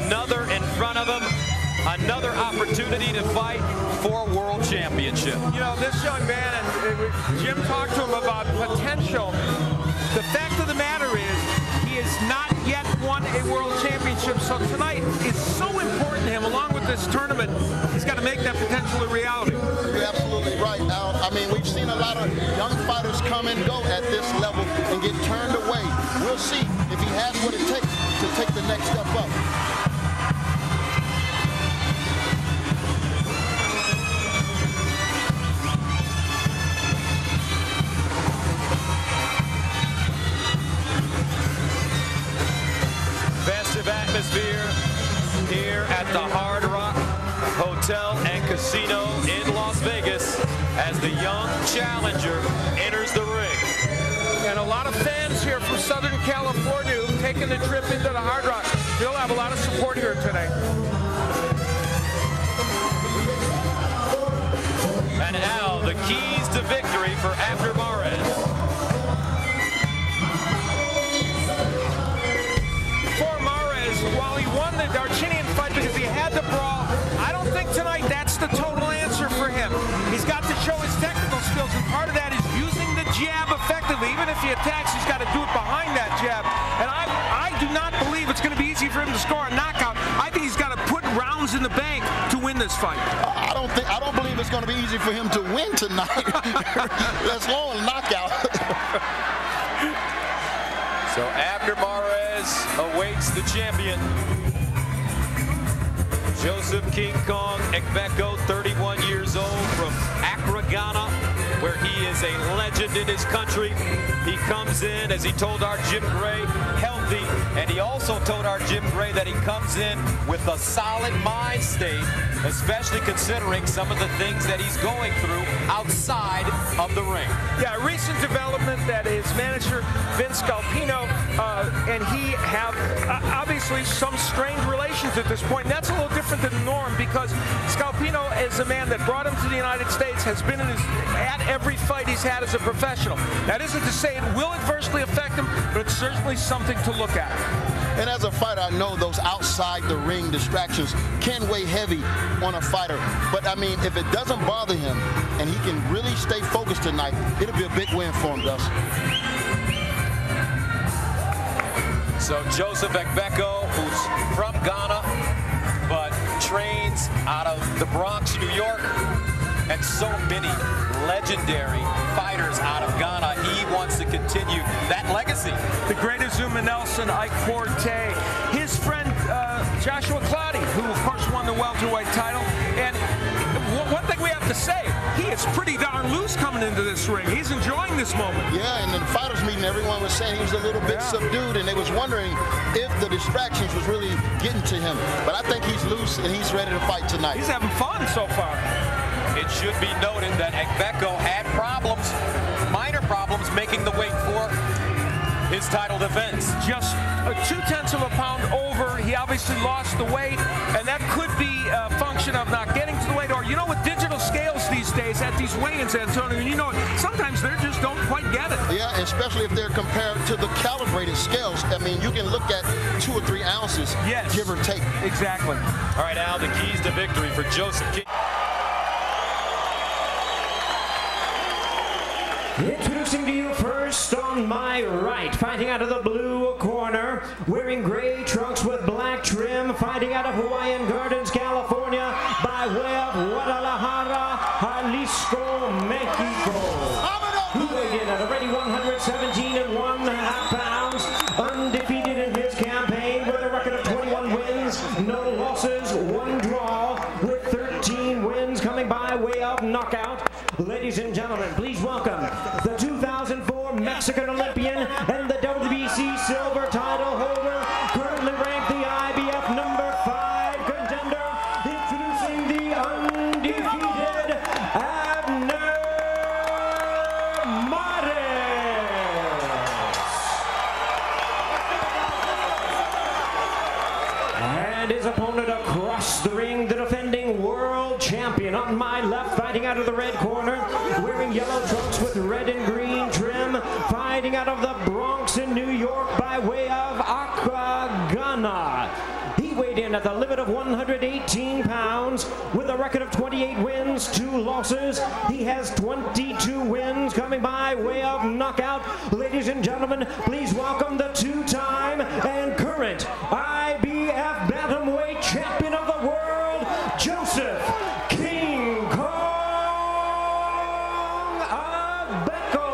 another in front of him, another opportunity to fight for a world championship. You know, this young man, and Jim talked to him about potential. The fact of the matter is, he has not yet won a world championship, so tonight is so important to him. Along with this tournament, he's got to make that potential a reality. You're absolutely right, Al. I mean, we've seen a lot of young fighters come and go at this level and get turned away. We'll see if he has what it takes to take the next step up. Festive atmosphere here at the Hard Rock Hotel and Casino in Las Vegas as the young challenger enters the ring. And a lot of fans here from Southern California who've taken the trip into the Hard Rock. They'll have a lot of support here today. And now the keys to victory for Abner while he won the Darchinian fight because he had the brawl, I don't think tonight that's the total answer for him. He's got to show his technical skills, and part of that is using the jab effectively. Even if he attacks, he's got to do it behind that jab. And I do not believe it's going to be easy for him to score a knockout. I think he's got to put rounds in the bank to win this fight. I don't believe it's going to be easy for him to win tonight. Let's go a knockout. So Abner awaits the champion. Joseph King Kong Agbeko, 31 years old, from Accra, Ghana, where he is a legend in his country. He comes in, as he told our Jim Gray, healthy, and he also told our Jim Gray that he comes in with a solid mind state, especially considering some of the things that he's going through outside of the ring. Yeah, recent development that his manager, Vince Scalpino, and he have obviously some strained relations at this point. And that's a little different than the norm because Scalpino is a man that brought him to the United States, has been at every fight he's had as a professional. That isn't to say it will adversely affect him, but it's certainly something to look at. And as a fighter, I know those outside the ring distractions can weigh heavy on a fighter. But I mean, if it doesn't bother him and he can really stay focused tonight, it'll be a big win for him, Gus. So Joseph Agbeko, who's from Ghana, but trains out of the Bronx, New York, and so many legendary fighters out of Ghana. He wants to continue that legacy. The great Azuma Nelson, Ike Forte, his friend Joshua Clottey, who of course won the welterweight title. And one thing we have to say, he is pretty darn loose coming into this ring. He's enjoying this moment. Yeah, and in the fighters meeting, everyone was saying he was a little bit subdued, and they was wondering if the distractions was really getting to him. But I think he's loose and he's ready to fight tonight. He's having fun so far. It should be noted that Agbeko had problems, minor problems, making the weight for his title defense. Just 0.2 of a pound over. He obviously lost the weight, and that could be a function of not getting to the weight. Or, you know, with digital scales these days at these weigh-ins, Antonio, you know, sometimes they just don't quite get it. Yeah, especially if they're compared to the calibrated scales. I mean, you can look at 2 or 3 ounces, give or take. Exactly. All right, Al, the keys to victory for Joseph King. Introducing to you first on my right, fighting out of the blue corner, wearing gray trunks with black trim, fighting out of Hawaiian Gardens, California, by way of Guadalajara, Jalisco, Mexico. Who weighed in at a ready 117.5 pounds, undefeated in his campaign with a record of 21 wins, no losses, 1 draw, with 13 wins coming by way of knockout. Ladies and gentlemen, please welcome the 2004 Mexican Olympian and the WBC silver title holder, currently ranked the IBF #5 contender, introducing the undefeated Abner and his opponent across the ring, the defending world champion. On my left, fighting out of the red corner, wearing yellow trunks with red and green trim, fighting out of the Bronx in New York by way of Accra, Ghana. He weighed weighed in at the limit of 118 pounds with a record of 28 wins, 2 losses. He has 22 wins coming by way of knockout. Ladies and gentlemen, please welcome the 2-time and current IBF Bantamweight Champion of the World, Joseph King Kong Agbeko.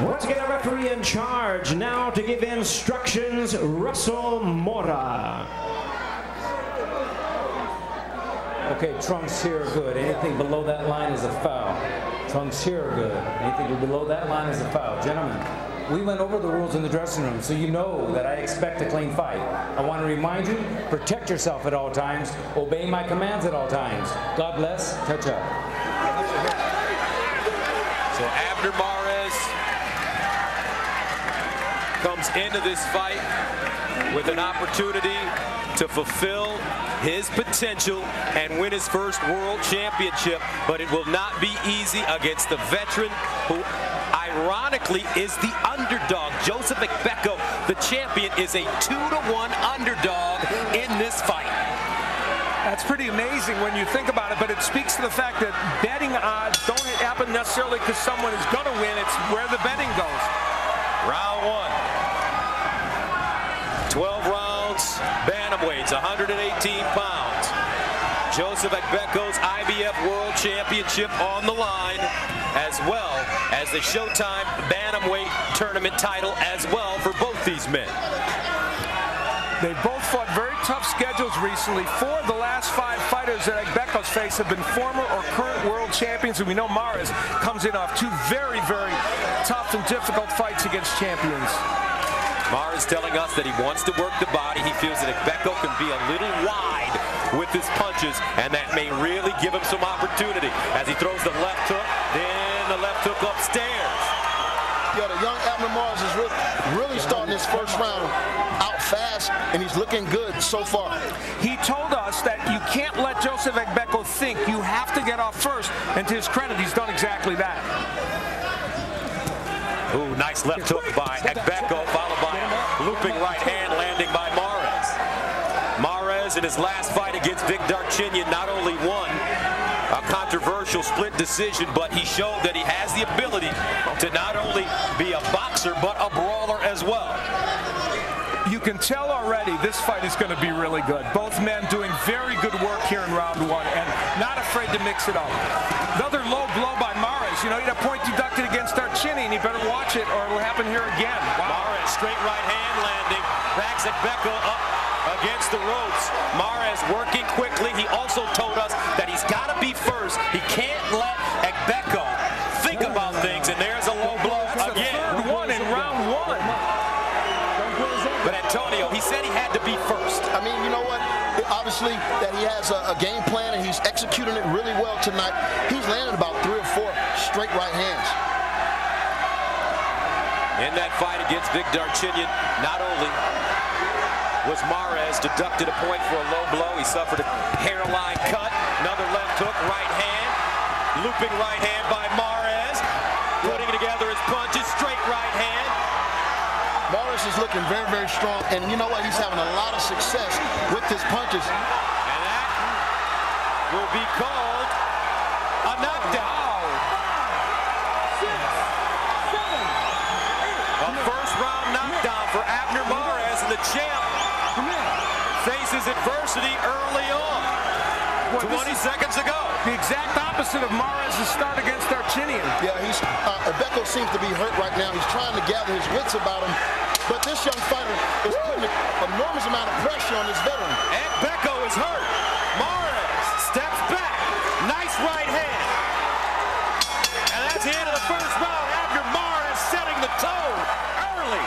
Once again, a referee in charge now to give instructions, Russell Mora. Okay, trunks here are good. Anything below that line is a foul. Trunks here are good. Anything below that line is a foul. Gentlemen, we went over the rules in the dressing room, so you know that I expect a clean fight. I want to remind you, protect yourself at all times. Obey my commands at all times. God bless. Touch up. So Abner comes into this fight with an opportunity to fulfill his potential and win his first world championship, but it will not be easy against the veteran who ironically is the underdog. Joseph Agbeko, the champion, is a 2-to-1 underdog in this fight. That's pretty amazing when you think about it, but it speaks to the fact that betting odds don't happen necessarily because someone is going to win. It's where the betting goes. Round 1. 12 rounds, bantamweights, 118 pounds. Joseph Agbeko's IBF World Championship on the line, as well as the Showtime Bantamweight Tournament title as well for both these men. They both fought very tough schedules recently. 4 of the last 5 fighters that Agbeko's faced have been former or current world champions, and we know Mares comes in off 2 very, very tough and difficult fights against champions. Mares telling us that he wants to work the body. He feels that Agbeko can be a little wide with his punches, and that may really give him some opportunity as he throws the left hook, then the left hook upstairs. Yeah, the young Abner is really starting his first round out fast, and he's looking good so far. He told us that you can't let Joseph Agbeko think. You have to get off first, and to his credit, he's done exactly that. Ooh, nice left hook by Agbeko, followed by a looping right hand landing by Mares. Mares in his last fight against Vic Darchinyan not only won a controversial split decision, but he showed that he has the ability to not only be a boxer, but a brawler as well. You can tell already this fight is going to be really good. Both men doing very good work here in round 1 and not afraid to mix it up. Another low blow by Mares. You know, he had a point deducted against Darchinyan. He better watch it or it will happen here again. Wow. Mares, straight right hand landing, backs Agbeko up against the ropes. Mares working quickly. He also told us that he's got to be first. He can't let Agbeko think about things, and there's a low blow again. Third one in round 1. But Antonio, he said he had to be first. I mean, you know what? Obviously, that he has a game plan, and he's executing it really well tonight. He's landed about 3 or 4 straight right hands. In that fight against Vic Darchinyan, not only was Mares deducted a point for a low blow, he suffered a hairline cut, another left hook, right hand, looping right hand by Mares, putting together his punches, straight right hand. Mares is looking very, very strong, and you know what? He's having a lot of success with his punches. And that will be called a knockdown. A first-round knockdown for Abner Mares, and the champ faces adversity early on. 20 seconds ago. The exact opposite of Mares' start against Darchinyan. Yeah, Agbeko seems to be hurt right now. He's trying to gather his wits about him. But this young fighter is putting an enormous amount of pressure on this veteran. Agbeko is hurt. Mares steps back. Nice right hand. And that's the end of the first round. Abner Mares setting the tone early.